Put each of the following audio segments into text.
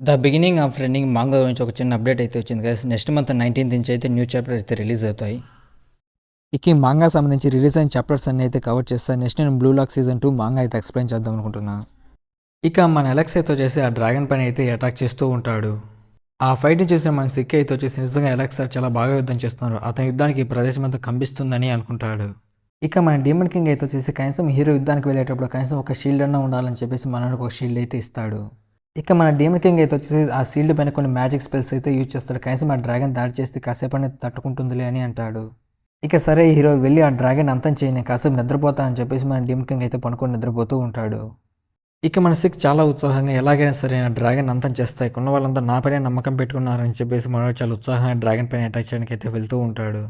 The beginning of running manga గురించి ఒక చిన్న అప్డేట్ అయితే వచ్చింది గైస్. నెక్స్ట్ మంత్ 19th నుంచి అయితే న్యూ చాప్టర్ అయితే రిలీజ్ అవుతాయి. ఇక ఈ మాంగా సంబంధించి రిలీజ్ అయిన చాప్టర్స్ అన్ని అయితే కవర్ చేస్తాను. నెక్స్ట్ నేను బ్లూ లాక్ సీజన్ 2 మాంగా అయితే ఎక్స్ప్లెయిన్ చేద్దాం అనుకుంటున్నా. ఇక మన ఎలక్స్ అయితే వచ్చేసి ఆ డ్రాగన్ పైన అయితే అటాక్ చేస్తూ ఉంటాడు. ఆ ఫైట్ని చూసిన మన సిక్ అయితే వచ్చేసి నిజంగా ఎలక్స్ సార్ చాలా బాగా యుద్ధం చేస్తున్నారు, అతని యుద్ధానికి ఈ ప్రదేశం అంతా కంపిస్తుందని అనుకుంటాడు. ఇక మన డీమన్ కింగ్ అయితే వచ్చేసి కనీసం హీరో యుద్ధానికి వెళ్ళేటప్పుడు కనీసం ఒక షీల్డ్ అన్నా ఉండాలని చెప్పేసి మనకు ఒక షీల్డ్ అయితే ఇస్తాడు. ఇక మన డీమన్ కింగ్ అయితే వచ్చేసి ఆ షీల్డ్ పైన కొన్ని మ్యాజిక్ స్పెల్స్ అయితే యూజ్ చేస్తాడు. కనీసం ఆ డ్రాగన్ దాడి చేస్తే కాసేపు అనేది తట్టుకుంటుందిలే అని అంటాడు. ఇక సరే హీరో వెళ్ళి ఆ డ్రాగన్ అంతం చేయని కాసేపు నిద్రపోతా అని చెప్పేసి మన డీమన్ కింగ్ అయితే పనుకొని నిద్రపోతూ ఉంటాడు. ఇక మన సిక్ చాలా ఉత్సాహంగా ఎలాగైనా సరే ఆ డ్రాగన్ అంతం చేస్తాయి, ఉన్న వాళ్ళంతా నా పైన నమ్మకం పెట్టుకున్నారని చెప్పేసి మనోడు చాలా ఉత్సాహంగా డ్రాగన్ పైన అటాక్ చేయడానికి అయితే వెళ్తూ ఉంటాడు.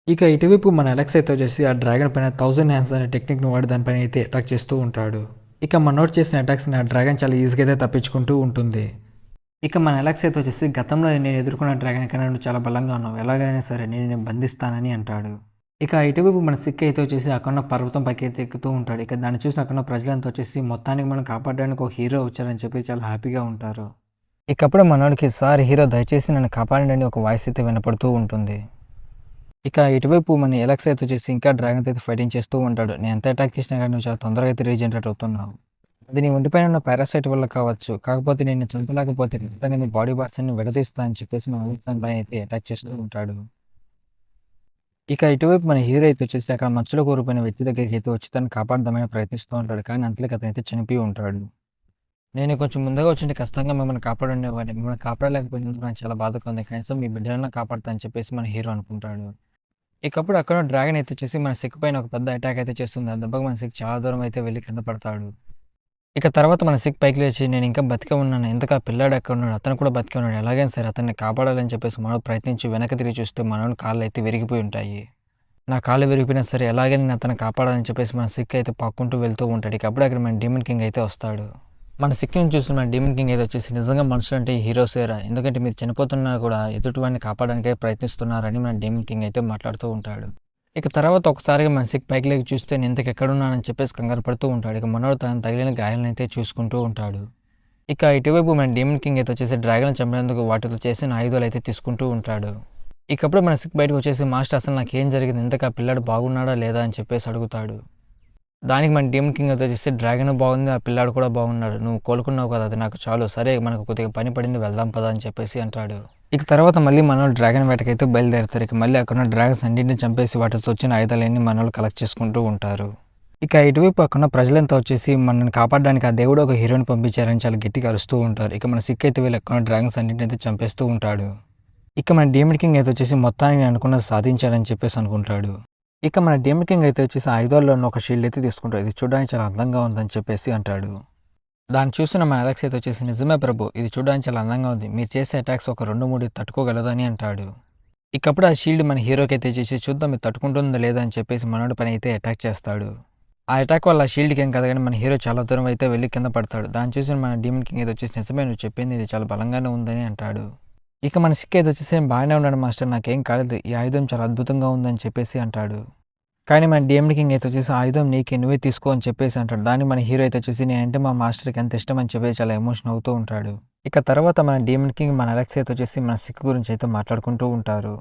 ఇక ఇటువైపు మన ఎలక్స్ అయితే వచ్చేసి ఆ డ్రాగన్ పైన 1000 హ్యాండ్స్ అనే టెక్నిక్ను వాడి దానిపైన అయితే అటాక్ చేస్తూ ఉంటాడు. ఇక మనోడు చేసిన అటాక్స్ని ఆ డ్రాగన్ చాలా ఈజీగా అయితే తప్పించుకుంటూ ఉంటుంది. ఇక మన ఎలక్స్ అయితే వచ్చేసి గతంలో నేను ఎదుర్కొన్న డ్రాగన్ కన్నా నువ్వు చాలా బలంగా ఉన్నావు, ఎలాగైనా సరే నేను బంధిస్తానని అంటాడు. ఇక ఇటువైపు మన సిక్ అయితే వచ్చేసి అక్కడ పర్వతం పైకి అయితే ఎక్కుతూ ఉంటాడు. ఇక దాన్ని చూసి అక్కడ ప్రజలంతా వచ్చేసి మొత్తానికి మనం కాపాడడానికి ఒక హీరో వచ్చారని చెప్పి చాలా హ్యాపీగా ఉంటారు. ఇకప్పుడు మనోడికి సార్ హీరో దయచేసి నన్ను కాపాడండి ఒక వాయిస్ అయితే వినపడుతూ ఉంటుంది. ఇక ఇటువైపు మన ఎలక్స్ అయితే వచ్చేసి ఇంకా డ్రాగన్ అయితే ఫైటింగ్ చేస్తూ ఉంటాడు. నేను ఎంత అటాక్ చేసినా కానీ నువ్వు చాలా తొందరగా అయితే రీజనరేట్ అవుతున్నావు, అది నీ ఒంటిపైన ఉన్న పారాసైట్ వల్ల కావచ్చు, కాకపోతే నేను చంపలేకపోతే ఖచ్చితంగా నీ బాడీ పార్ట్స్ అన్ని విడదీస్తా అని చెప్పేసి మన దాని పైన అయితే అటాక్ చేస్తూ ఉంటాడు. ఇక ఇటువైపు మన హీరో అయితే వచ్చేసి అక్కడ మచ్చలో కోరిపోయిన వ్యక్తి దగ్గరికి అయితే వచ్చి తను కాపాడదామని ప్రయత్నిస్తూ ఉంటాడు, కానీ అంతలోకి అతను అయితే చనిపోయి ఉంటాడు. నేను కొంచెం ముందుగా వచ్చింటే ఖచ్చితంగా మిమ్మల్ని కాపాడుండేవాడిని, మిమ్మల్ని కాపాడలేకపోయినందుకు నాకు చాలా బాధగా ఉంది, కనీసం మీ బిడ్డలన్నా కాపాడుతా అని చెప్పేసి మన హీరో అనుకుంటాడు. ఇకప్పుడు అక్కడ డ్రాగన్ అయితే వచ్చేసి మన సిక్ పైన ఒక పెద్ద అటాక్ అయితే చేస్తుంది. ఆ దెబ్బకి మన సిక్ చాలా దూరం అయితే వెళ్ళి కింద పడతాడు. ఇక తర్వాత మన సిక్ పైకి లేచి నేను ఇంకా బతికే ఉన్నాను, ఎందుకు ఆ పిల్లాడు ఎక్కడ ఉన్నాడు, అతను కూడా బతికే ఉన్నాడు, ఎలాగైనా సరే అతన్ని కాపాడాలని చెప్పేసి మనోడు ప్రయత్నించి వెనక్కి తిరిగి చూస్తే మనోని కాళ్ళు అయితే విరిగిపోయి ఉంటాయి. నా కాళ్ళు విరిగిపోయినా సరే ఎలాగైనా నేను అతను కాపాడాలని చెప్పేసి మన సిక్ అయితే పాక్కుంటూ వెళ్తూ ఉంటాడు. ఇక అప్పుడు అక్కడ మన డీమన్ కింగ్ అయితే వస్తాడు. మన సిక్కిని చూసిన మన డీమన్ కింగ్ అయితే వచ్చేసి నిజంగా మనుషులు అంటే హీరోసేరా, ఎందుకంటే మీరు చనిపోతున్నా కూడా ఎదుటివాడిని కాపాడడానికే ప్రయత్నిస్తున్నారని మన డీమన్ కింగ్ అయితే మాట్లాడుతూ ఉంటాడు. ఇక తర్వాత ఒకసారిగా మన సిక్ పైకి లేకి చూస్తే నేను ఇంతకు ఎక్కడున్నానని చెప్పేసి కంగారు పడుతూ ఉంటాడు. ఇక మనోడు తను తగిలిన గాయాలను అయితే చూసుకుంటూ ఉంటాడు. ఇక ఇటువైపు మన డీమన్ కింగ్ అయితే వచ్చేసి డ్రాగన్ చంపేందుకు వాటితో చేసిన ఆయుధాలు అయితే తీసుకుంటూ ఉంటాడు. ఇకప్పుడు మన సిక్ బయటకు వచ్చేసి మాస్టర్ అసలు నాకు ఏం జరిగింది, ఇంతకు ఆ పిల్లాడు బాగున్నాడా లేదా అని చెప్పేసి అడుగుతాడు. దానికి మన డీమన్ కింగ్ అయితే వచ్చేసి డ్రాగన్ బాగుంది, ఆ పిల్లాడు కూడా బాగున్నాడు, నువ్వు కోలుకున్నావు కదా అది నాకు చాలు, సరే మనకు కొద్దిగా పని పడింది వెళ్దాం పదా అని చెప్పేసి అంటాడు. ఇక తర్వాత మళ్ళీ మనోళ్ళు డ్రాగన్ వేటకైతే బయలుదేరుతారు. ఇక మళ్ళీ అక్కడ డ్రాగన్స్ అన్నింటిని చంపేసి వాటితో వచ్చిన ఆయుధాలన్నీ మనోళ్ళు కలెక్ట్ చేసుకుంటూ ఉంటారు. ఇక ఇటువైపు అక్కడ ప్రజలంతా వచ్చేసి మనల్ని కాపాడడానికి ఆ దేవుడు ఒక హీరోని పంపించారని చాలా గట్టిగా అరుస్తూ ఉంటారు. ఇక మన సిక్ అయితే వీళ్ళు అక్కడ డ్రాగన్స్ అన్నింటిని అయితే చంపేస్తూ ఉంటాడు. ఇక మన డీమన్ కింగ్ అయితే వచ్చేసి మొత్తానికి అనుకున్నది సాధించాడని చెప్పేసి అనుకుంటాడు. ఇక మన డీమన్ కింగ్ అయితే వచ్చేసి ఆయుధాల్లో ఉన్న ఒక షీల్డ్ అయితే తీసుకుంటాడు. ఇది చూడడానికి చాలా అందంగా ఉందని చెప్పేసి అంటాడు. దాన్ని చూసిన మన అలెక్స్ అయితే వచ్చేసి నిజమే ప్రభు, ఇది చూడడానికి చాలా అందంగా ఉంది, మీరు చేసే అటాక్స్ ఒక 2-3 తట్టుకోగలదని అంటాడు. ఇకప్పుడు ఆ షీల్డ్ మన హీరోకి అయితే చేసి చూద్దాం ఇది తట్టుకుంటుందో లేదా అని చెప్పేసి మనోడి పని అయితే అటాక్ చేస్తాడు. ఆ అటాక్ వల్ల ఆ షీల్డ్కి ఏం కదా కానీ మన హీరో చాలా దూరం అయితే వెళ్ళి కింద పడతాడు. దాన్ని చూసిన మన డీమన్ కింగ్ అయితే వచ్చేసి నిజమే నువ్వు చెప్పింది, ఇది చాలా బలంగానే ఉందని అంటాడు. ఇక మన సిక్ అయితే వచ్చేసి బాగానే ఉన్నాడు మాస్టర్, నాకేం కాలేదు, ఈ ఆయుధం చాలా అద్భుతంగా ఉందని చెప్పేసి అంటాడు. కానీ మన డీమన్ కింగ్ అయితే వచ్చేసి ఆయుధం నీకే, నువ్వే తీసుకో అని చెప్పేసి అంటాడు. దాన్ని మన హీరో అయితే వచ్చేసి నేనంటే మా మాస్టర్కి ఎంత ఇష్టం అని చెప్పేసి చాలా ఎమోషన్ అవుతూ ఉంటాడు. ఇక తర్వాత మన డీమన్ కింగ్ మన అలెక్స్ అయితే వచ్చేసి మన సిక్ గురించి అయితే మాట్లాడుకుంటూ ఉంటారు.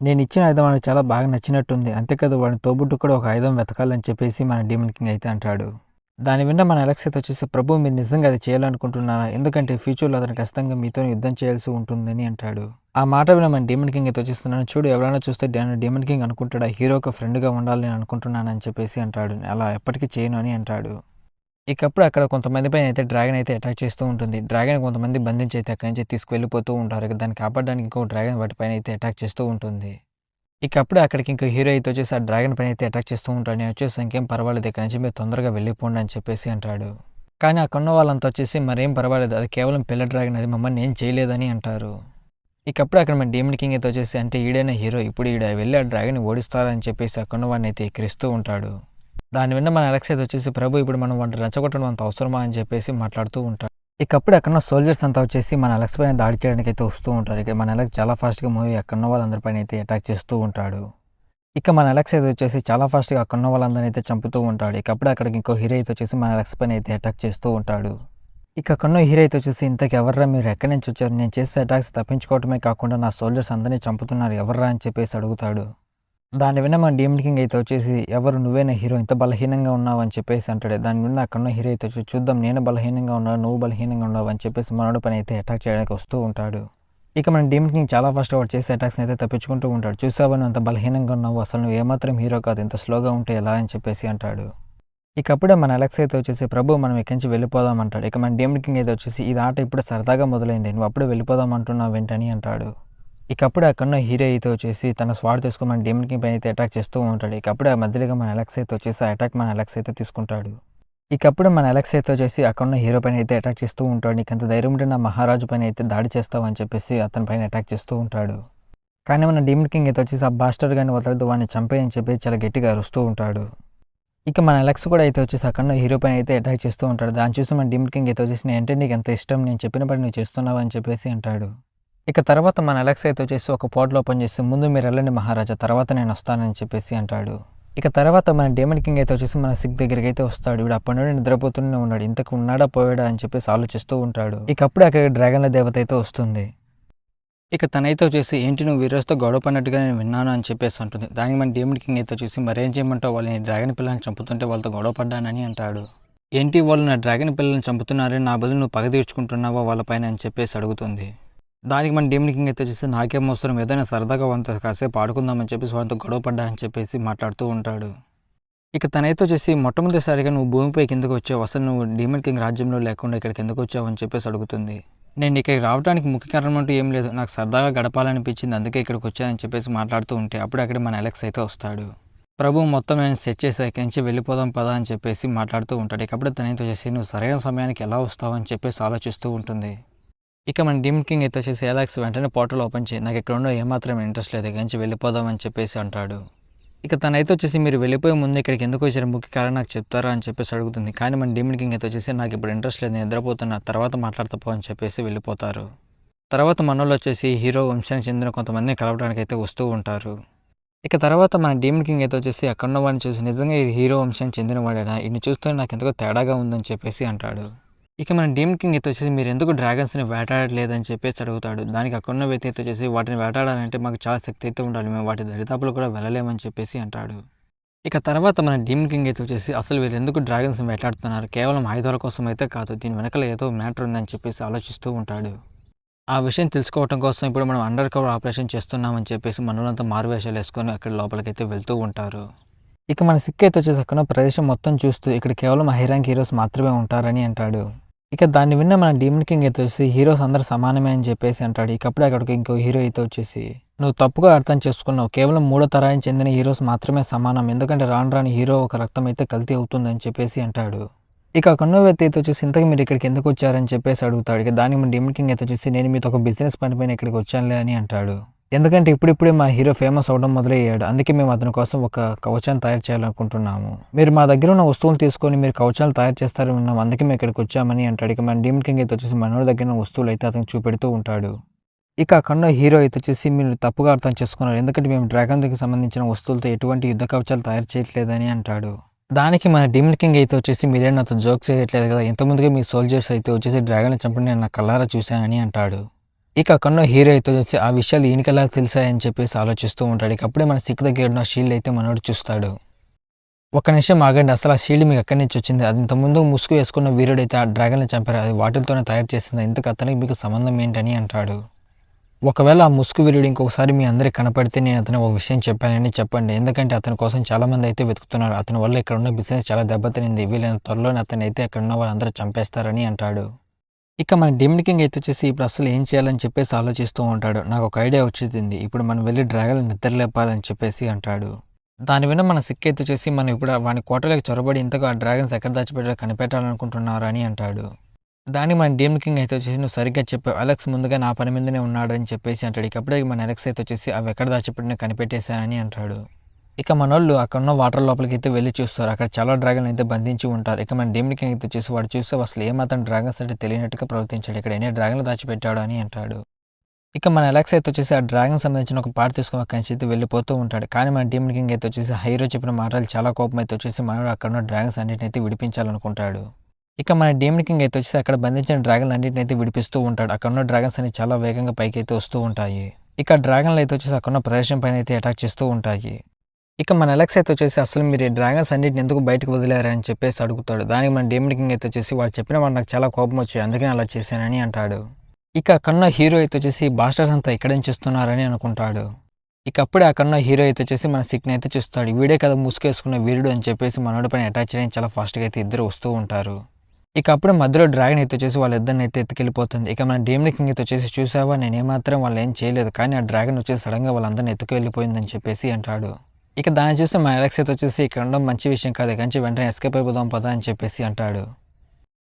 నేను ఇచ్చిన ఆయుధం వాడికి చాలా బాగా నచ్చినట్టుంది, అంతేకాదు వాడిని తోబుట్టు కూడా ఒక ఆయుధం వెతకాలని చెప్పేసి మన డీమన్ కింగ్ అయితే అంటాడు. దాని విన్న మన అలెక్స్ అయితే వచ్చేసి ప్రభు మీరు నిజంగా అది చేయాలనుకుంటున్నారా, ఎందుకంటే ఫ్యూచర్లో అతను ఖచ్చితంగా మీతో యుద్ధం చేయాల్సి ఉంటుందని అంటాడు. ఆ మాట విన్న మన డీమన్ కింగ్ అయితే వచ్చేస్తున్నాను, చూడు ఎవరైనా చూస్తే డీమన్ కింగ్ అనుకుంటాడా హీరోకి ఫ్రెండ్గా ఉండాలని అనుకుంటున్నాను అని చెప్పేసి అంటాడు. అలా ఎప్పటికీ చేయను అని అంటాడు. ఇకప్పుడు అక్కడ కొంతమంది పైన అయితే డ్రాగన్ అయితే అటాక్ చేస్తూ ఉంటుంది. డ్రాగన్ కొంతమంది బంధించి అయితే అక్కడి నుంచి తీసుకువెళ్ళిపోతూ ఉంటారు. దాన్ని కాపాడడానికి ఇంకో డ్రాగన్ వాటిపైన అయితే అటాక్ చేస్తూ ఉంటుంది. ఇకప్పుడు అక్కడికి ఇంకో హీరో అయితే వచ్చేసి ఆ డ్రాగన్ పైన అయితే అటాక్ చేస్తూ ఉంటాడు. నేను వచ్చేసి ఇంకేం పర్వాలేదు, ఇక్కడి నుంచి మీరు తొందరగా వెళ్ళిపోండి అని చెప్పేసి అంటాడు. కానీ అక్కడ ఉన్న వాళ్ళంతా వచ్చేసి మరేం పర్వాలేదు, అది కేవలం పిల్ల డ్రాగన్, అది మమ్మల్ని ఏం చేయలేదని అంటారు. ఇకప్పుడు అక్కడ మన డీమన్ కింగ్ అయితే వచ్చేసి అంటే ఈడైన హీరో, ఇప్పుడు ఈడ వెళ్ళి ఆ డ్రాగన్ ఓడిస్తారని చెప్పేసి అక్కడ వాడిని అయితే ఎక్కిరిస్తూ ఉంటాడు. దాని విన్న మన అలెక్స్ అయితే వచ్చేసి ప్రభు ఇప్పుడు మనం వాటిని రెచ్చగొట్టడం అంత అవసరమా అని చెప్పేసి మాట్లాడుతూ ఉంటాడు. ఇకప్పుడు అక్కడ సోల్జర్స్ అంతా వచ్చేసి మన అలెక్స్ పైన దాడి చేయడానికి అయితే వస్తూ ఉంటారు. ఇక మన అలెక్స్ చాలా ఫాస్ట్గా మూవీ అక్కడున్న వాళ్ళందరిపైన అయితే అటాక్ చేస్తూ ఉంటాడు. ఇక మన అలెక్స్ అయితే వచ్చేసి చాలా ఫాస్ట్గా అక్కడున్న వాళ్ళందరినీ అయితే చంపుతూ ఉంటాడు. ఇకప్పుడు అక్కడికి ఇంకో హీరో అయితే వచ్చేసి మన అలెక్స్ పైన అయితే అటాక్ చేస్తూ ఉంటాడు. ఇక కన్నో హీరో అయితే వచ్చేసి ఇంతకు ఎవర్రా మీరు ఎక్కడి నుంచి వచ్చారు, నేను చేసే అటాక్స్ తప్పించుకోవటమే కాకుండా నా సోల్జర్స్ అందరినీ చంపుతున్నారు ఎవర్రా అని చెప్పేసి అడుగుతాడు. దాన్ని విన్న మన డీమన్ కింగ్ అయితే వచ్చేసి ఎవరు నువ్వేనా హీరో ఇంత బలహీనంగా ఉన్నావు అని చెప్పేసి అంటాడు. దాన్ని విన్న కన్నో హీరో అయితే వచ్చి చూద్దాం నేను బలహీనంగా ఉన్నాను నువ్వు బలహీనంగా ఉన్నావు అని చెప్పేసి మనోడి పని అయితే అటాక్ చేయడానికి వస్తూ ఉంటాడు. ఇక మన డీమన్ కింగ్ చాలా ఫస్ట్ వాడు చేసే అటాక్స్ని అయితే తప్పించుకుంటూ ఉంటాడు. చూసావా నువ్వు అంత బలహీనంగా ఉన్నావు, అసలు నువ్వు ఏమాత్రం హీరో కాదు, ఇంత స్లోగా ఉంటే ఎలా అని చెప్పేసి అంటాడు. ఇక అప్పుడే మన అలెక్స్ అయితే వచ్చేసి ప్రభు మనం ఇక్కడి నుంచి వెళ్ళిపోదాం అంటాడు. ఇక మన డీమన్ కింగ్ అయితే వచ్చేసి ఇది ఆట ఇప్పుడు సరదాగా మొదలైంది, నువ్వు అప్పుడే వెళ్ళిపోదాం అంటున్నావు వెంటనే అంటాడు. ఇక అప్పుడే అక్కడ హీరో అయితే వచ్చేసి తన స్వాడ్ తీసుకుని మన డీమన్ కింగ్ పైన అయితే అటాక్ చేస్తూ ఉంటాడు. ఇక అప్పుడే ఆ మధ్యలో మన అలెక్స్ అయితే వచ్చేసి ఆ అటాక్ మన అలెక్స్ అయితే తీసుకుంటాడు. ఇక అప్పుడు మన అలెక్స్ అయితే వచ్చేసి అక్కడ హీరో పైన అయితే అటాక్ చేస్తూ ఉంటాడు. నీకు అంత ధైర్యం ఉంటే నా మహారాజు పైన అయితే దాడి చేస్తావు అని చెప్పేసి అతని పైన అటాక్ చేస్తూ ఉంటాడు. కానీ మన డీమన్ కింగ్ అయితే వచ్చేసి ఆ బాస్టర్ గాని వదలదు వాడిని చంపేయని చెప్పి చాలా గట్టిగా అరుస్తూ ఉంటాడు. ఇక మన అలెక్స్ కూడా అయితే వచ్చేసి అక్కడ హీరో పైన అయితే అటాక్ చేస్తూ ఉంటాడు. దాన్ని చూసి మన డీమన్ కింగ్ అయితే వచ్చేసి అంటే నీకు ఎంత ఇష్టం, నేను చెప్పిన పని నువ్వు చేస్తున్నావు అని చెప్పేసి అంటాడు. ఇక తర్వాత మన అలెక్స్ అయితే వచ్చేసి ఒక పోర్టల్ ఓపెన్ చేసి ముందు మీరు వెళ్ళండి మహారాజా, తర్వాత నేను వస్తానని చెప్పేసి అంటాడు. ఇక తర్వాత మన డీమన్ కింగ్ అయితే వచ్చేసి మన సిక్ దగ్గరికి అయితే వస్తాడు. వీడు అప్పటి నుండి నిద్రపోతూనే ఉన్నాడు, ఇంతకు ఉన్నాడా పోయాడా అని చెప్పేసి ఆలోచిస్తూ ఉంటాడు. ఇక అప్పుడు అక్కడ డ్రాగన్ల దేవత అయితే వస్తుంది. ఇక తనైతే వచ్చేసి ఏంటి నువ్వు వీరోస్తో గొడవ పడినట్టుగా నేను విన్నాను అని చెప్పేసి అంటుంది. దానికి మన డీమన్ కింగ్ అయితే వచ్చేసి మరేం చేయమంటావు, వాళ్ళని డ్రాగన్ పిల్లల్ని చంపుతుంటే వాళ్ళతో గొడవ పడ్డానని అంటాడు. ఏంటి వాళ్ళు నా డ్రాగన్ పిల్లల్ని చంపుతున్నారని నా బదులు నువ్వు పగ తీర్చుకుంటున్నావా వాళ్ళపైన అని చెప్పేసి అడుగుతుంది. దానికి మన డీమన్ కింగ్ అయితే వచ్చేసి నాకేం అవసరం, ఏదైనా సరదాగా వాళ్ళతో కాసేపు ఆడుకుందామని చెప్పేసి వాళ్ళతో గొడవ పడ్డా అని చెప్పేసి మాట్లాడుతూ ఉంటాడు. ఇక తనైతే వచ్చేసి మొట్టమొదటిసారిగా నువ్వు భూమిపై కిందకు వచ్చావు, అసలు నువ్వు డీమన్ కింగ్ రాజ్యంలో లేకుండా ఇక్కడికి ఎందుకు వచ్చావు అని చెప్పేసి అడుగుతుంది. నేను ఇక్కడికి రావడానికి ముఖ్య కారణం అంటూ ఏం లేదు, నాకు సరదాగా గడపాలనిపించింది అందుకే ఇక్కడికి వచ్చానని చెప్పేసి మాట్లాడుతూ ఉంటే అప్పుడు అక్కడ మన అలెక్స్ అయితే వస్తాడు. ప్రభు మొత్తం నేను సెట్ చేసి ఇక్కడి నుంచి వెళ్ళిపోదాం పదా అని చెప్పేసి మాట్లాడుతూ ఉంటాడు. ఇకప్పుడు తనైతే వచ్చేసి నువ్వు సరైన సమయానికి ఎలా వస్తావు అని చెప్పేసి ఆలోచిస్తూ ఉంటుంది. ఇక మన డీమన్ కింగ్ అయితే వచ్చేసి అలెక్స్ వెంటనే పోర్టల్ ఓపెన్ చేయి, నాకు ఇక్కడ ఉండో ఏమాత్రం ఇంట్రెస్ట్ లేదు, ఇక్కడి నుంచి వెళ్ళిపోదాం అని చెప్పేసి అంటాడు. ఇక తనైతే వచ్చేసి మీరు వెళ్ళిపోయే ముందు ఇక్కడికి ఎందుకు వచ్చారు ముఖ్య కారణం నాకు చెప్తారా అని చెప్పేసి అడుగుతుంది. కానీ మన డీమన్ కింగ్ అయితే వచ్చేసి నాకు ఇప్పుడు ఇంట్రెస్ట్ లేదు, నేను నిద్రపోతున్నా, తర్వాత మాట్లాడతాపో అని చెప్పేసి వెళ్ళిపోతారు. తర్వాత మనోళ్ళు వచ్చేసి హీరో వంశానికి చెందిన కొంతమందిని కలవడానికి అయితే వస్తూ ఉంటారు. ఇక తర్వాత మన డీమన్ కింగ్ అయితే వచ్చేసి అక్కడ వాడిని చూసి నిజంగా ఈ హీరో వంశానికి చెందిన వాడేనా, ఇన్ని చూస్తే నాకు ఎందుకో తేడాగా ఉందని చెప్పేసి అంటాడు. ఇక మన డీమన్ కింగ్ అయితే వచ్చేసి మీరు ఎందుకు డ్రాగన్స్ని వేటాడలేదని చెప్పేసి అడుగుతాడు. దానికి అక్కడున్న వ్యక్తి అయితే వచ్చేసి వాటిని వేటాడాలంటే మాకు చాలా శక్తి అయితే ఉండాలి, మేము వాటి దరిదాపులు కూడా వెళ్ళలేమని చెప్పేసి అంటాడు. ఇక తర్వాత మన డీమన్ కింగ్ అయితే వచ్చేసి అసలు వీళ్ళు ఎందుకు డ్రాగన్స్ని వేటాడుతున్నారు, కేవలం ఆయుధాల కోసం అయితే కాదు, దీని వెనకాల ఏదో మ్యాటర్ ఉందని చెప్పేసి ఆలోచిస్తూ ఉంటాడు. ఆ విషయం తెలుసుకోవడం కోసం ఇప్పుడు మనం అండర్ కవర్ ఆపరేషన్ చేస్తున్నామని చెప్పేసి మనోళ్ళంతా మారువేషాలు వేసుకొని అక్కడ లోపలికైతే వెళ్తూ ఉంటారు. ఇక మన సిక్ అయితే వచ్చేసి అక్కడ ప్రదేశం మొత్తం చూస్తూ ఇక్కడ కేవలం హై ర్యాంక్ హీరోస్ మాత్రమే ఉంటారని అంటాడు. ఇక దాన్ని విన్న మన డీమన్ కింగ్ అయితే వచ్చేసి హీరోస్ అందరూ సమానమే అని చెప్పేసి అంటాడు. ఇకప్పుడే అక్కడికి ఇంకో హీరో అయితే వచ్చేసి నువ్వు తప్పుగా అర్థం చేసుకున్నావు, కేవలం 3వ తరానికి చెందిన హీరోస్ మాత్రమే సమానం, ఎందుకంటే రాను రాని హీరో ఒక రక్తం అయితే కల్తీ అవుతుందని చెప్పేసి అంటాడు. ఇక కన్నో వ్యక్తి అయితే వచ్చేసి ఇంతకు మీరు ఇక్కడికి ఎందుకు వచ్చారని చెప్పేసి అడుగుతాడు. ఇక దానికి మన డీమన్ కింగ్ అయితే వచ్చేసి నేను మీతో ఒక బిజినెస్ పని పైన ఇక్కడికి వచ్చానులే అని అంటాడు. ఎందుకంటే ఇప్పుడిప్పుడే మా హీరో ఫేమస్ అవడం మొదలయ్యాడు, అందుకే మేము అతని కోసం ఒక కవచాన్ని తయారు చేయాలనుకుంటున్నాము, మీరు మా దగ్గర ఉన్న వస్తువులు తీసుకొని మీరు కవచాలు తయారు చేస్తారని విన్నాం, అందుకే మేము ఇక్కడికి వచ్చామని అంటాడు. ఇక మన డీమన్ కింగ్ అయితే వచ్చేసి మనోడి దగ్గర ఉన్న వస్తువులు అయితే అతను చూపెడుతూ ఉంటాడు. ఇక కన్నో హీరో అయితే వచ్చేసి మీరు తప్పుగా అర్థం చేసుకున్నారు, ఎందుకంటే మేము డ్రాగన్ దగ్గరికి సంబంధించిన వస్తువులతో ఎటువంటి యుద్ధ కవచాలు తయారు చేయట్లేదని అంటాడు. దానికి మన డీమన్ కింగ్ అయితే వచ్చేసి మీరేం నాతో జోక్స్ చేయట్లేదు కదా, ఇంతకుముందుగా మీ సోల్జర్స్ అయితే వచ్చేసి డ్రాగన్ చంపని నేను నా కళ్ళారా చూశానని అంటాడు. ఇక కన్నో హీరో అయితే వచ్చేసి ఆ విషయాలు ఈయనకెలా తెలిసాయని చెప్పేసి ఆలోచిస్తూ ఉంటాడు. ఇక అప్పుడే మన సిక్ దగ్గర ఉన్న షీల్డ్ అయితే మనోడు చూస్తాడు. ఒక నిమిషం ఆగండి, అసలు ఆ షీల్డ్ మీకు ఎక్కడి నుంచి వచ్చింది, అది ఇంతకుముందు ముసుగు వేసుకున్న వీరుడైతే ఆ డ్రాగన్ని చంపారు, అది వాటితోనే తయారు చేసింది, ఇంతకు అతనికి మీకు సంబంధం ఏంటని అంటాడు. ఒకవేళ ఆ ముసుగు వీరుడు ఇంకొకసారి మీ అందరికి కనపడితే నేను అతను ఒక విషయం చెప్పానని చెప్పండి, ఎందుకంటే అతని కోసం చాలా మంది అయితే వెతుకుతున్నారు, అతని వల్ల ఇక్కడ ఉన్న బిజినెస్ చాలా దెబ్బతినింది, వీళ్ళని త్వరలోనే అతను అయితే అక్కడ ఉన్న వాళ్ళందరూ చంపేస్తారని అంటాడు. ఇక మన డీమన్ కింగ్ అయితే వచ్చేసి ఇప్పుడు అసలు ఏం చేయాలని చెప్పేసి ఆలోచిస్తూ ఉంటాడు. నాకు ఒక ఐడియా వచ్చేసింది, ఇప్పుడు మనం వెళ్ళి డ్రాగన్ నిద్రలేపాలని చెప్పేసి అంటాడు. దాని విన్న మన సిక్ అయితే వచ్చేసి మనం ఇప్పుడు వాని కోటలోకి చొరబడి ఇంతగా ఆ డ్రాగన్స్ ఎక్కడ దాచిపెట్టాలో కనిపెట్టాలనుకుంటున్నారు అని అంటాడు. దానికి మన డీమన్ కింగ్ అయితే వచ్చేసి నువ్వు సరిగ్గా చెప్పావు, అలెక్స్ ముందుగా నా పని మీదనే ఉన్నాడని చెప్పేసి అంటాడు. ఇకప్పుడే మన అలెక్స్ అయితే వచ్చేసి అవి ఎక్కడ దాచిపెట్టినా కనిపెట్టేశానని అంటాడు. ఇక మనోళ్ళు అక్కడ ఉన్న వాటర్ లోపలికి అయితే వెళ్ళి చూస్తారు, అక్కడ చాలా డ్రాగన్ అయితే బంధించి ఉంటారు. ఇక మన డీమన్ కింగ్ అయితే వచ్చేసి వాడు చూస్తే అసలు ఏమాత్రం డ్రాగన్స్ అంటే తెలియనట్టుగా ప్రవర్తించాడు, ఇక్కడ ఎన్ని డ్రాగన్లు దాచిపెట్టాడు అని అంటాడు. ఇక మన అలెక్స్ అయితే వచ్చేసి ఆ డ్రాగన్ సంబంధించిన ఒక పార్ట్ తీసుకుని అక్కడి నుంచి అయితే వెళ్ళిపోతూ ఉంటాడు. కానీ మన డీమన్ కింగ్ అయితే వచ్చేసి హీరో చెప్పిన మాటలు చాలా కోపం అయితే వచ్చేసి మనోడు అక్కడ ఉన్న డ్రాగన్స్ అన్నిటిని అయితే విడిపించాలనుకుంటాడు. ఇక మన డీమన్ కింగ్ అయితే వచ్చేసి అక్కడ బంధించిన డ్రాగన్లు అన్నింటిని అయితే విడిపిస్తూ ఉంటాడు. అక్కడ ఉన్న డ్రాగన్స్ అన్ని చాలా వేగంగా పైకి అయితే వస్తూ ఉంటాయి. ఇక డ్రాగన్లు అయితే వచ్చేసి అక్కడ ఉన్న ప్రదేశం పైన అయితే అటాక్ చేస్తూ ఉంటాయి. ఇక మన అలెక్స్ అయితే వచ్చేసి అసలు మీరు ఈ డ్రాగన్స్ అన్నిటిని ఎందుకు బయటకు వదిలేరు అని చెప్పేసి అడుగుతాడు. దానికి మన డీమన్ కింగ్ అయితే వచ్చేసి వాడు చెప్పిన వాడు నాకు చాలా కోపం వచ్చాయి, అందుకని అలా చేశానని అంటాడు. ఇక అక్కడున్న హీరో అయితే వచ్చేసి బాస్టర్స్ అంతా ఇక్కడ నుంచి చేస్తున్నారని అనుకుంటాడు. ఇక అప్పుడే అక్కడున్న హీరో అయితే వచ్చేసి మన సిక్ని అయితే చూస్తాడు. వీడే కదా ముసుకేసుకున్న వీరుడు అని చెప్పేసి మనోడి పైన అటాచ్ చేయడానికి చాలా ఫాస్ట్గా అయితే ఇద్దరు వస్తూ ఉంటారు. ఇక అప్పుడే మధ్యలో డ్రాగన్ అయితే వచ్చేసి వాళ్ళిద్దరిని అయితే ఎత్తుకెళ్ళిపోతుంది. ఇక మన డీమన్ కింగ్ అయితే వచ్చేసి చూసావా నేను ఏమాత్రం వాళ్ళు ఏం చేయలేదు, కానీ ఆ డ్రాగన్ వచ్చేసి సడన్గా వాళ్ళందరిని ఎత్తుకెళ్ళిపోయిందని చెప్పేసి అంటాడు. ఇక దాన్ని చూస్తే మన అలెక్స్ అయితే వచ్చేసి ఇక్కడ ఉండడం మంచి విషయం కాదు, కానీ వెంటనే ఎస్కేప్ అయిపోదాం పదా అని చెప్పేసి అంటాడు.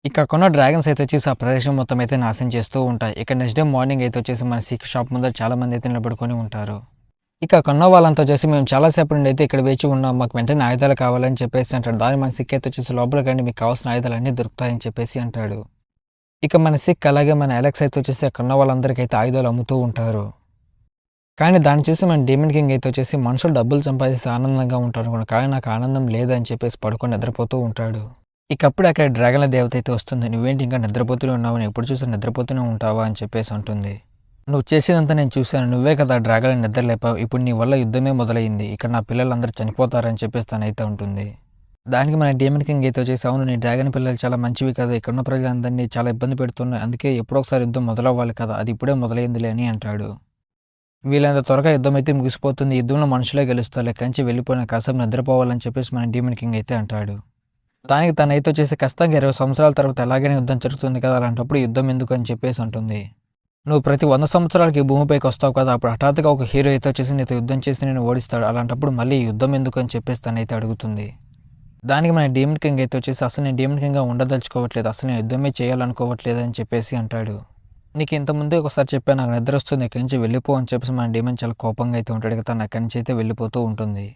ఇక కొన్న డ్రాగన్స్ అయితే వచ్చేసి ఆ ప్రదేశం మొత్తం అయితే నాశనం చేస్తూ ఉంటాయి. ఇక నెక్స్ట్ డే మార్నింగ్ అయితే వచ్చేసి మన సిక్ షాప్ ముందర చాలా మంది అయితే నిలబడుకొని ఉంటారు. ఇక కొన్న వాళ్ళంతా వచ్చేసి మేము చాలాసేపు నుండి అయితే ఇక్కడ వేచి ఉన్నాం, మాకు వెంటనే ఆయుధాలు కావాలని చెప్పేసి అంటాడు. దాని మన సిక్ అయితే వచ్చేసి లోపలికి రండి, మీకు కావాల్సిన ఆయుధాలు అన్నీ దొరుకుతాయని చెప్పేసి అంటాడు. ఇక మన సిక్ అలాగే మన అలెక్స్ అయితే వచ్చేసి కొన్న వాళ్ళందరికీ అయితే ఆయుధాలు అమ్ముతూ ఉంటారు. కానీ దాన్ని చూసి మన డీమన్ కింగ్ అయితే వచ్చేసి మనుషులు డబ్బులు సంపాదిస్తే ఆనందంగా ఉంటారు అనుకోండి, కానీ నాకు ఆనందం లేదని చెప్పేసి పడుకొని నిద్రపోతూ ఉంటాడు. ఇకప్పుడు అక్కడ డ్రాగన్ల దేవత అయితే వస్తుంది. నువ్వేంటి ఇంకా నిద్రపోతూనే ఉన్నావు, ఎప్పుడు చూసి నిద్రపోతూనే ఉంటావా అని చెప్పేసి అంటుంది. నువ్వు చేసేదంతా నేను చూశాను, నువ్వే కదా డ్రాగన్ నిద్రలేపావు, ఇప్పుడు నీ వల్ల యుద్ధమే మొదలైంది, ఇక్కడ నా పిల్లలందరూ చనిపోతారని చెప్పేసి తనైతే ఉంటుంది. దానికి మన డీమన్ కింగ్ అయితే వచ్చేసి అవును నీ డ్రాగన్ పిల్లలు చాలా మంచివి కదా, ఇక్కడున్న ప్రజలందరినీ చాలా ఇబ్బంది పెడుతున్నాయి, అందుకే ఎప్పుడో ఒకసారి యుద్ధం మొదలవ్వాలి కదా, అది ఇప్పుడే మొదలైందిలే అని అంటాడు. వీళ్ళంత త్వరగా యుద్ధం అయితే ముగిసిపోతుంది, యుద్ధంలో మనుషులే గెలుస్తారు, కంచి వెళ్ళిపోయిన కాసేపు నిద్రపోవాలని చెప్పేసి మన డీమన్ కింగ్ అయితే అంటాడు. దానికి తనైతే వచ్చేసి ఖచ్చితంగా 20 సంవత్సరాల తర్వాత ఎలాగైనా యుద్ధం జరుగుతుంది కదా, అలాంటప్పుడు యుద్ధం ఎందుకు అని చెప్పేసి అంటుంది. నువ్వు ప్రతి 100 సంవత్సరాలకి భూమిపైకి వస్తావు కదా, అప్పుడు హఠాత్తుగా ఒక హీరో అయితే వచ్చేసి నీతో యుద్ధం చేసి నేను ఓడిస్తాడు, అలాంటప్పుడు మళ్ళీ యుద్ధం ఎందుకు అని చెప్పేసి తనైతే అడుగుతుంది. దానికి మన డీమన్ కింగ్ అయితే వచ్చేసి అసలు నేను డీమన్ కింగ్గా ఉండదలుచుకోవట్లేదు, అసలు నేను యుద్ధమే చేయాలనుకోవట్లేదు అని చెప్పేసి అంటాడు. నీకు ఇంతకుముందే ఒకసారి చెప్పాను నాకు నిద్ర వస్తుంది, ఇక్కడి నుంచి వెళ్ళిపో అని చెప్పేసి మన డీమన్ చాలా కోపంగా అయితే ఉంటాడు కదా, తను అక్కడి నుంచి అయితే వెళ్ళిపోతూ ఉంటుంది.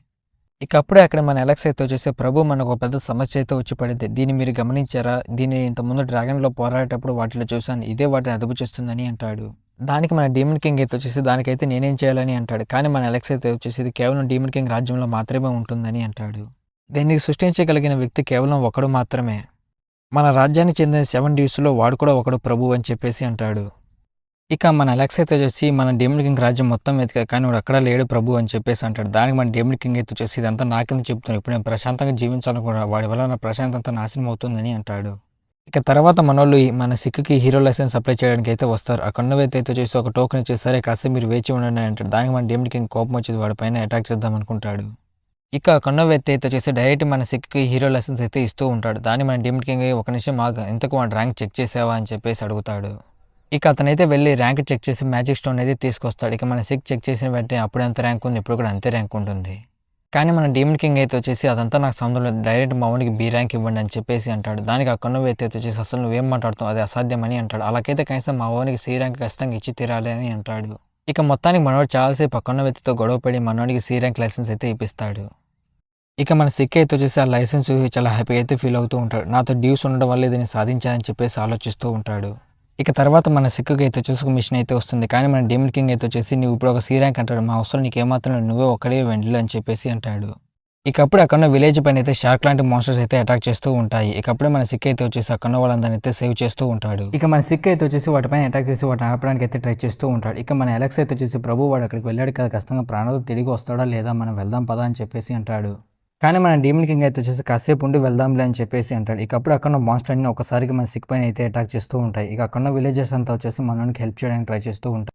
ఇక అప్పుడే అక్కడ మన అలెక్స్ అయితే వచ్చేసి ప్రభు మనకు ఒక పెద్ద సమస్య అయితే వచ్చి పడింది, దీన్ని మీరు గమనించారా, దీన్ని ఇంతకుముందు డ్రాగన్లో పోరాడేటప్పుడు వాటిలో చూశాను, ఇదే వాటిని అదుపు చేస్తుందని అంటాడు. దానికి మన డీమన్ కింగ్ అయితే వచ్చేసి దానికైతే నేనేం చేయాలని అంటాడు. కానీ మన అలెక్స్ అయితే వచ్చేసి ఇది కేవలం డీమన్ కింగ్ రాజ్యంలో మాత్రమే ఉంటుందని అంటాడు. దీన్ని సృష్టించగలిగిన వ్యక్తి కేవలం ఒకడు మాత్రమే, మన రాజ్యానికి చెందిన 7 డ్యూస్లో వాడు కూడా ఒకడు ప్రభు అని చెప్పేసి అంటాడు. ఇక మన అలెక్స్ అయితే వచ్చేసి మన డీమన్ కింగ్ రాజ్యం మొత్తం వెతికా కానీ వాడు అక్కడ లేడు ప్రభు అని చెప్పేసి అంటాడు. దానికి మన డీమన్ కింగ్ అయితే వచ్చేసి ఇదంతా నాకింద చెప్తున్నాను, ఇప్పుడు నేను ప్రశాంతంగా జీవించాలనుకున్నా, వాడి వల్ల నా ప్రశాంతంతా నాశనం అవుతుందని అంటాడు. ఇక తర్వాత మనోళ్ళు మన సిక్కి హీరో లైసెన్స్ అప్లై చేయడానికి అయితే వస్తారు. ఆ కన్నవైతే అయితే వచ్చేసి ఒక టోకెన్ ఇచ్చేసి సరే కాసేపు మీరు వేచి ఉండండి అంటాడు. దానికి మన డీమన్ కింగ్ కోపం వచ్చేసి వాడి పైన అటాక్ చేద్దాం అనుకుంటాడు. ఇక కన్నవైతే అయితే వచ్చేసి డైరెక్ట్ మన సిక్కి హీరో లైసెన్స్ అయితే ఇస్తూ ఉంటాడు. దాన్ని మన డీమన్ కింగ్ ఒక నిమిషం ఆగా, ఇంతకు వాడు ర్యాంక్ చెక్ చేసావా అని చెప్పేసి అడుగుతాడు. ఇక అతనైతే వెళ్ళి ర్యాంక్ చెక్ చేసి మ్యాజిక్ స్టోన్ అయితే తీసుకొస్తాడు. ఇక మన సిక్ చెక్ చేసిన వెంటనే అప్పుడు ఎంత ర్యాంక్ ఉంది, ఇప్పుడు కూడా అంతే ర్యాంక్ ఉంటుంది. కానీ మన డీమన్ కింగ్ అయితే వచ్చేసి అదంతా నాకు సంబంధం లేదు, డైరెక్ట్ మా వాడికి బి ర్యాంక్ ఇవ్వండి అని చెప్పేసి అంటాడు. దానికి ఆ కన్నువు అయితే వచ్చేసి అసలు నువ్వేం మాట్లాడుతావు, అది అసాధ్యమని అంటాడు. అలాగైతే కనీసం మా వాడికి సి ర్యాంక్ ఖచ్చితంగా ఇచ్చి తీరాలి అని అంటాడు. ఇక మొత్తానికి మనవాడు చాలాసేపు ఆ కన్ను వ్యక్తితో గొడవపడి మనవాడికి సి ర్యాంక్ లైసెన్స్ అయితే ఇప్పిస్తాడు. ఇక మన సిక్ అయితే వచ్చేసి ఆ లైసెన్స్ చాలా హ్యాపీగా అయితే ఫీల్ అవుతూ ఉంటాడు. నాతో డ్యూస్ ఉండడం వల్ల దీన్ని సాధించాలని చెప్పేసి ఆలోచిస్తూ ఉంటాడు. ఇక తర్వాత మన సిక్కి అయితే వచ్చేసి మిషన్ అయితే వస్తుంది. కానీ మన డీమన్ కింగ్ అయితే వచ్చేసి నువ్వు ఇప్పుడు ఒక సి ర్యాంక్ అంటాడు, మా అవసరం నీకు ఏమాత్రం నువ్వే ఒక్కడే వెంటలు అని చెప్పేసి అంటాడు. ఇకప్పుడు అక్కడ విలేజ్ పైన అయితే షార్క్ లాంటి మాన్స్టర్స్ అయితే అటాక్ చేస్తూ ఉంటాయి. ఇకప్పుడే మన సిక్ అయితే వచ్చేసి అక్కడ వాళ్ళందరినీ అయితే సేవ్ చేస్తూ ఉంటాడు. ఇక మన సిక్ అయితే వచ్చేసి వాటిపైన అటాక్ చేసి వాటిని ఆపడానికి అయితే ట్రై చేస్తూ ఉంటాడు. ఇక మన అలెక్స్ అయితే వచ్చేసి ప్రభు వాడు అక్కడికి వెళ్ళాడు కదా, ఖచ్చితంగా ప్రాణాలు తిరిగి వస్తాడా లేదా, మనం వెళ్దాం పదా అని చెప్పేసి అంటాడు. కానీ మన డీమన్ కింగ్ అయితే వచ్చేసి కాసేపు ఉండి వెళ్దాంలే అని చెప్పేసి అంటాడు. ఇకప్పుడు అక్కడ మాన్స్టర్ అన్ని ఒకసారికి మన సిక్ పైన అయితే అటాక్ చేస్తూ ఉంటాయి. ఇక అక్కడ విలేజెస్ అంతా వచ్చేసి మనకి హెల్ప్ చేయడానికి ట్రై చేస్తూ ఉంటాయి.